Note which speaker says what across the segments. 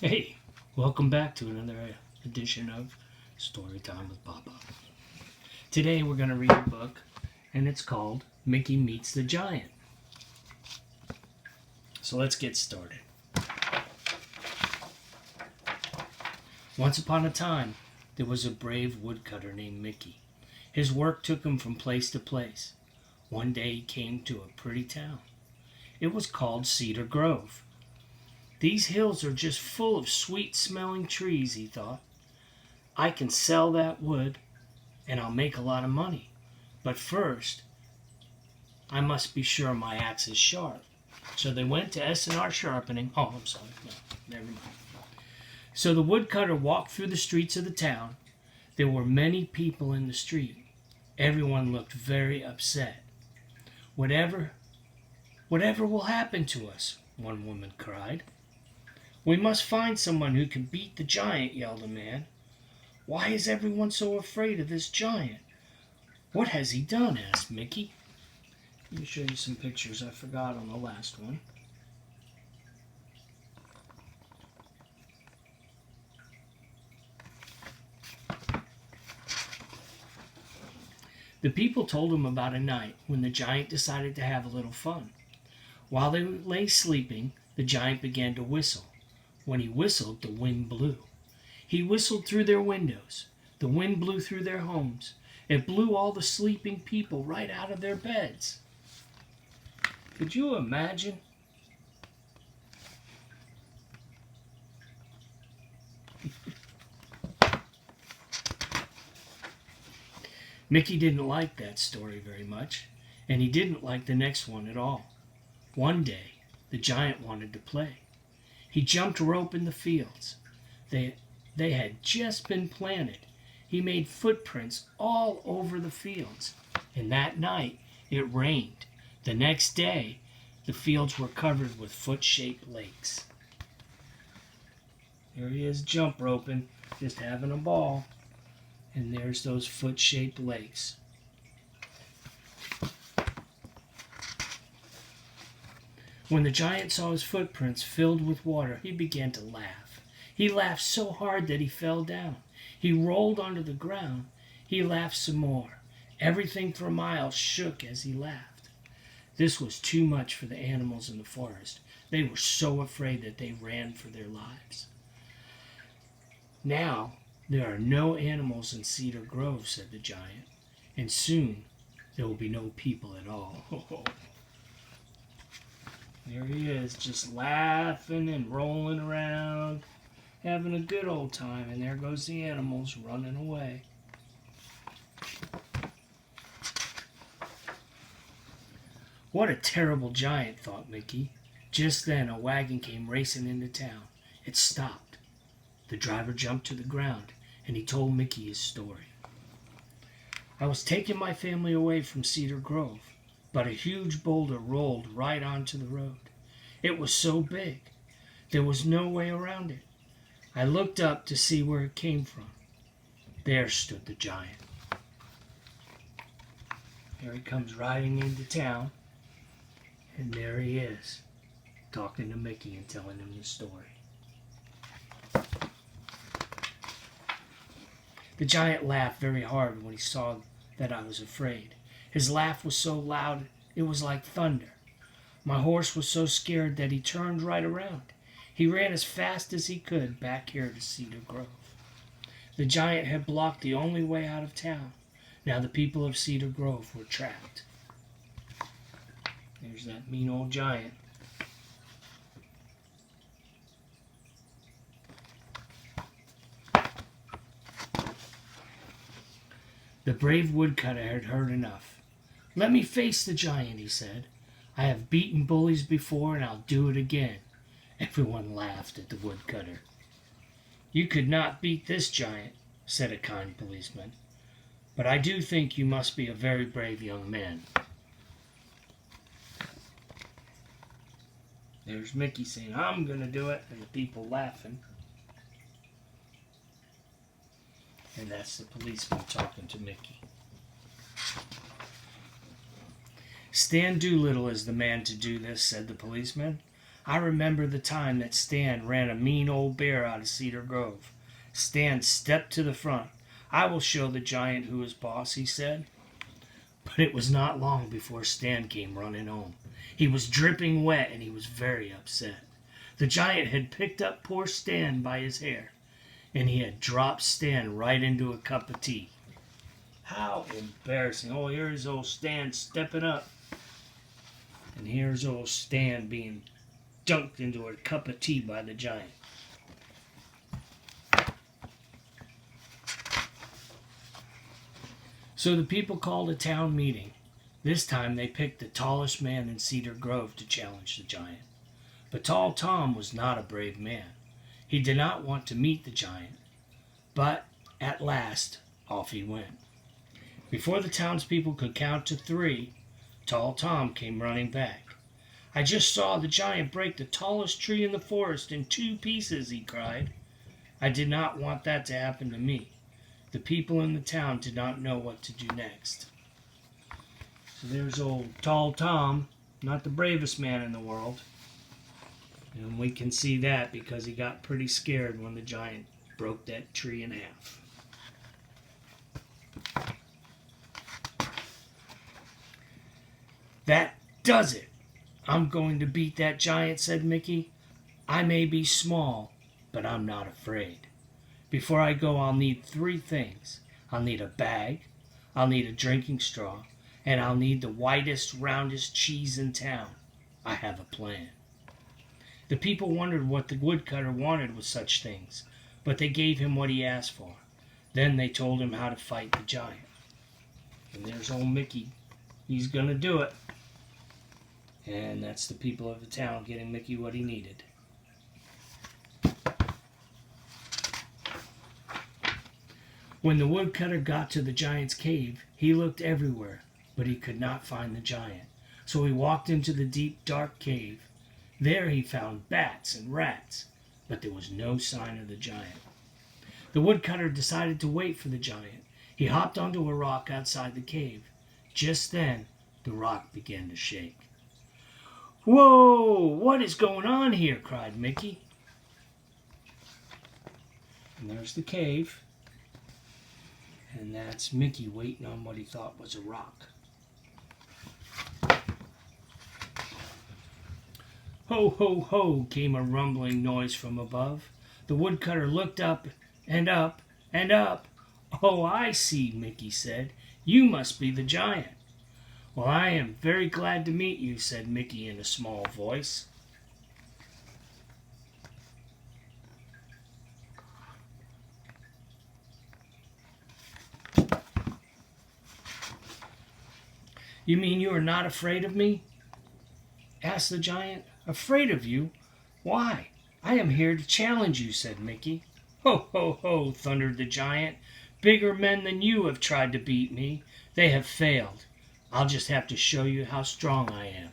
Speaker 1: Hey, welcome back to another edition of Storytime with Poppop. Today we're going to read a book, and it's called Mickey Meets the Giant. So let's get started. Once upon a time, there was a brave woodcutter named Mickey. His work took him from place to place. One day he came to a pretty town. It was called Cedar Grove. These hills are just full of sweet-smelling trees, he thought. I can sell that wood, and I'll make a lot of money. But first, I must be sure my axe is sharp. So they went to S&R Sharpening. Oh, I'm sorry. No, never mind. So the woodcutter walked through the streets of the town. There were many people in the street. Everyone looked very upset. Whatever will happen to us? One woman cried. We must find someone who can beat the giant, yelled a man. Why is everyone so afraid of this giant? What has he done? Asked Mickey. Let me show you some pictures I forgot on the last one. The people told him about a night when the giant decided to have a little fun. While they lay sleeping, the giant began to whistle. When he whistled, the wind blew. He whistled through their windows. The wind blew through their homes. It blew all the sleeping people right out of their beds. Could you imagine? Mickey didn't like that story very much, and he didn't like the next one at all. One day, the giant wanted to play. He jumped rope in the fields. They had just been planted. He made footprints all over the fields. And that night, it rained. The next day, the fields were covered with foot-shaped lakes. Here he is jump roping, just having a ball. And there's those foot-shaped lakes. When the giant saw his footprints filled with water, he began to laugh. He laughed so hard that he fell down. He rolled onto the ground. He laughed some more. Everything for miles shook as he laughed. This was too much for the animals in the forest. They were so afraid that they ran for their lives. Now, there are no animals in Cedar Grove, said the giant, and soon there will be no people at all. There he is, just laughing and rolling around, having a good old time, and there goes the animals running away. What a terrible giant, thought Mickey. Just then a wagon came racing into town. It stopped. The driver jumped to the ground, and he told Mickey his story. I was taking my family away from Cedar Grove, but a huge boulder rolled right onto the road. It was so big, there was no way around it. I looked up to see where it came from. There stood the giant. Here he comes riding into town, and there he is, talking to Mickey and telling him the story. The giant laughed very hard when he saw that I was afraid. His laugh was so loud, it was like thunder. My horse was so scared that he turned right around. He ran as fast as he could back here to Cedar Grove. The giant had blocked the only way out of town. Now the people of Cedar Grove were trapped. There's that mean old giant. The brave woodcutter had heard enough. Let me face the giant, he said. I have beaten bullies before, and I'll do it again. Everyone laughed at the woodcutter. You could not beat this giant, said a kind policeman. But I do think you must be a very brave young man. There's Mickey saying, I'm going to do it, and the people laughing. And that's the policeman talking to Mickey. Stan Doolittle is the man to do this, said the policeman. I remember the time that Stan ran a mean old bear out of Cedar Grove. Stan stepped to the front. I will show the giant who is boss, he said. But it was not long before Stan came running home. He was dripping wet and he was very upset. The giant had picked up poor Stan by his hair, and he had dropped Stan right into a cup of tea. How embarrassing. Oh, here's old Stan stepping up. And here's old Stan being dunked into a cup of tea by the giant. So the people called a town meeting. This time they picked the tallest man in Cedar Grove to challenge the giant. But Tall Tom was not a brave man. He did not want to meet the giant. But at last, off he went. Before the townspeople could count to 3, Tall Tom came running back. I just saw the giant break the tallest tree in the forest in 2 pieces, he cried. I did not want that to happen to me. The people in the town did not know what to do next. So there's old Tall Tom, not the bravest man in the world. And we can see that because he got pretty scared when the giant broke that tree in half. That does it. I'm going to beat that giant, said Mickey. I may be small, but I'm not afraid. Before I go, I'll need 3 things. I'll need a bag, I'll need a drinking straw, and I'll need the whitest, roundest cheese in town. I have a plan. The people wondered what the woodcutter wanted with such things, but they gave him what he asked for. Then they told him how to fight the giant. And there's old Mickey. He's going to do it. And that's the people of the town getting Mickey what he needed. When the woodcutter got to the giant's cave, he looked everywhere, but he could not find the giant. So he walked into the deep, dark cave. There he found bats and rats, but there was no sign of the giant. The woodcutter decided to wait for the giant. He hopped onto a rock outside the cave. Just then, the rock began to shake. "Whoa! What is going on here?" cried Mickey. And there's the cave. And that's Mickey waiting on what he thought was a rock. Ho, ho, ho, came a rumbling noise from above. The woodcutter looked up and up and up. "Oh, I see," Mickey said. "You must be the giant." "Well, I am very glad to meet you," said Mickey in a small voice. "You mean you are not afraid of me?" asked the giant. "Afraid of you? Why, I am here to challenge you," said Mickey. "Ho, ho, ho," thundered the giant. "Bigger men than you have tried to beat me. They have failed. I'll just have to show you how strong I am."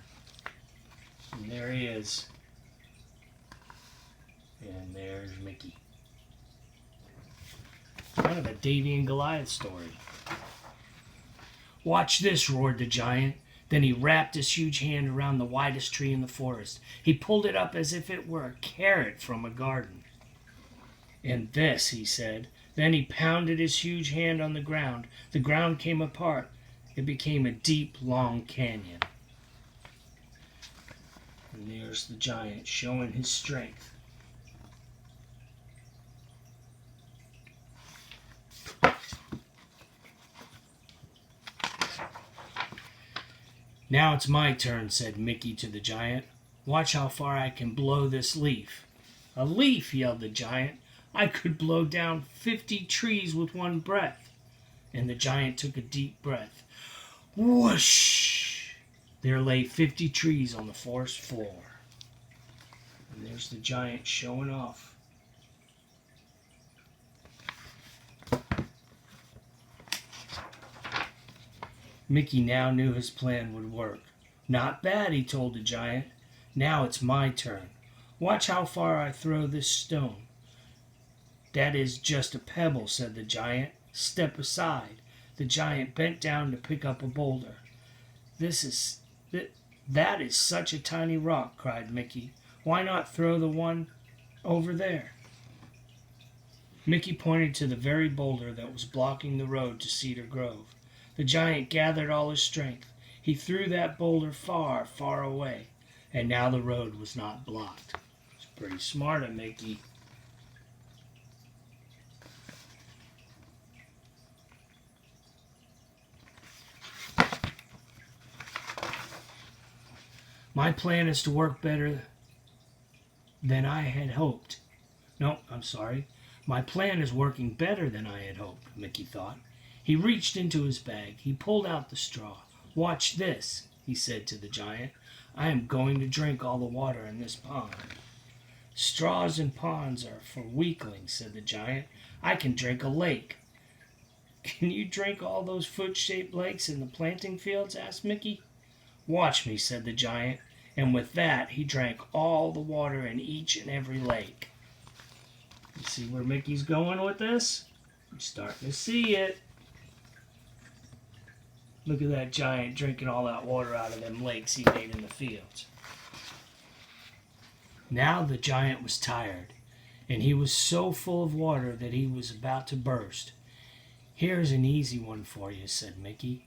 Speaker 1: And there he is. And there's Mickey. Kind of a Davy and Goliath story. "Watch this," roared the giant. Then he wrapped his huge hand around the widest tree in the forest. He pulled it up as if it were a carrot from a garden. "And this," he said. Then he pounded his huge hand on the ground. The ground came apart. It became a deep, long canyon. And there's the giant showing his strength. "Now it's my turn," said Mickey to the giant. "Watch how far I can blow this leaf." "A leaf!" yelled the giant. "I could blow down 50 trees with one breath." And the giant took a deep breath. Whoosh! There lay 50 trees on the forest floor. And there's the giant showing off. Mickey now knew his plan would work. "Not bad," he told the giant. "Now it's my turn. Watch how far I throw this stone." "That is just a pebble," said the giant. "Step aside." The giant bent down to pick up a boulder. That is such a tiny rock," cried Mickey. Why not throw the one over there? Mickey pointed to the very boulder that was blocking the road to Cedar Grove. The giant gathered all his strength. He threw that boulder far, far away, and now the road was not blocked. It's pretty smart of Mickey. My plan is to work better than I had hoped. No, I'm sorry. My plan is working better than I had hoped, Mickey thought. He reached into his bag. He pulled out the straw. Watch this, he said to the giant. I am going to drink all the water in this pond. Straws and ponds are for weaklings, said the giant. I can drink a lake. Can you drink all those foot-shaped lakes in the planting fields? Asked Mickey. Watch me, said the giant, and with that he drank all the water in each and every lake. You see where Mickey's going with this? You're starting to see it. Look at that giant drinking all that water out of them lakes he made in the fields. Now the giant was tired, and he was so full of water that he was about to burst. Here's an easy one for you, said Mickey.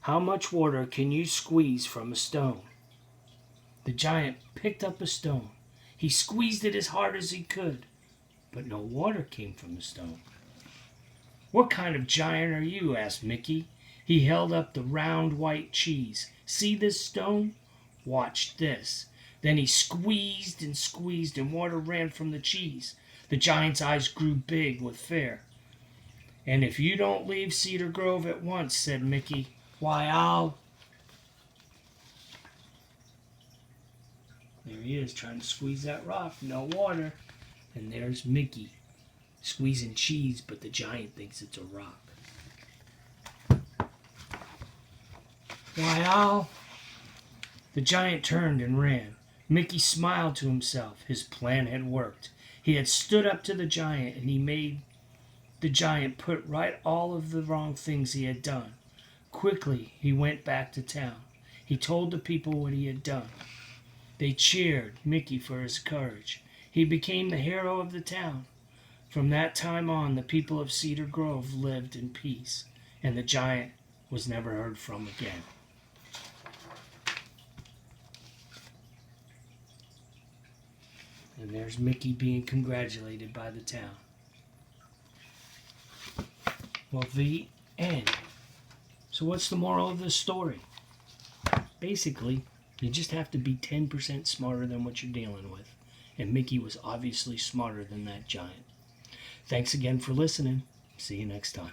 Speaker 1: How much water can you squeeze from a stone? The giant picked up a stone. He squeezed it as hard as he could, but no water came from the stone. What kind of giant are you? Asked Mickey. He held up the round white cheese. See this stone? Watch this. Then he squeezed and squeezed, and water ran from the cheese. The giant's eyes grew big with fear. And if you don't leave Cedar Grove at once, said Mickey, why, I'll... There he is, trying to squeeze that rock. No water. And there's Mickey, squeezing cheese, but the giant thinks it's a rock. Why, I'll... The giant turned and ran. Mickey smiled to himself. His plan had worked. He had stood up to the giant, and he made the giant put right all of the wrong things he had done. Quickly, he went back to town. He told the people what he had done. They cheered Mickey for his courage. He became the hero of the town. From that time on, the people of Cedar Grove lived in peace, and the giant was never heard from again. And there's Mickey being congratulated by the town. Well, the end. So what's the moral of this story? Basically, you just have to be 10% smarter than what you're dealing with. And Mickey was obviously smarter than that giant. Thanks again for listening. See you next time.